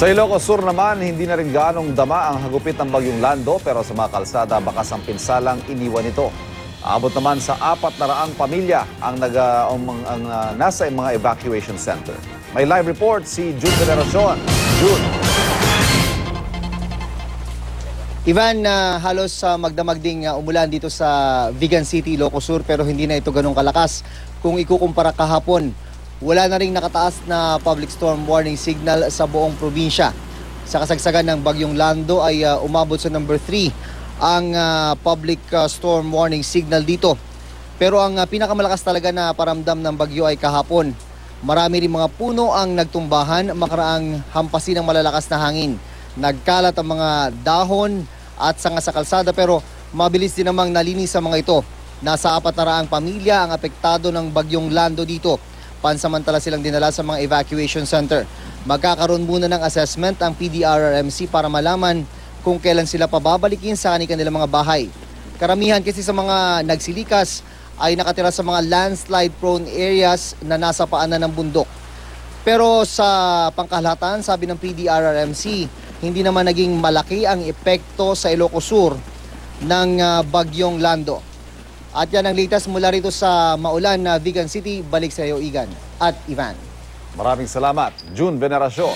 Sa Ilocos Sur naman, hindi na rin gaanong dama ang hagupit ng bagyong Lando pero sa mga kalsada bakas ang pinsalang iniwan ito. Aabot naman sa 400 pamilya ang nasa mga evacuation center. May live report si June Veneracion. June. Ivan, halos magdamag ding umulan dito sa Vigan City, Ilocos Sur pero hindi na ito ganong kalakas kung ikukumpara kahapon. Wala na ring nakataas na public storm warning signal sa buong probinsya. Sa kasagsagan ng bagyong Lando ay umabot sa number 3 ang public storm warning signal dito. Pero ang pinakamalakas talaga na paramdam ng bagyo ay kahapon. Marami rin mga puno ang nagtumbahan makaraang hampasin ng malalakas na hangin. Nagkalat ang mga dahon at sanga sa kalsada pero mabilis din namang nalinis ang mga ito. Nasa 400 pamilya ang apektado ng bagyong Lando dito. Pansamantala silang dinala sa mga evacuation center. Magkakaroon muna ng assessment ang PDRRMC para malaman kung kailan sila pababalikin sa kanilang mga bahay. Karamihan kasi sa mga nagsilikas ay nakatira sa mga landslide-prone areas na nasa paanan ng bundok. Pero sa pangkalahatan, sabi ng PDRRMC, hindi naman naging malaki ang epekto sa Ilocos Sur ng bagyong Lando. At yan ang latest mula rito sa maulan na Vigan City. Balik sa iyo, Igan at Ivan. Maraming salamat, June Veneracion.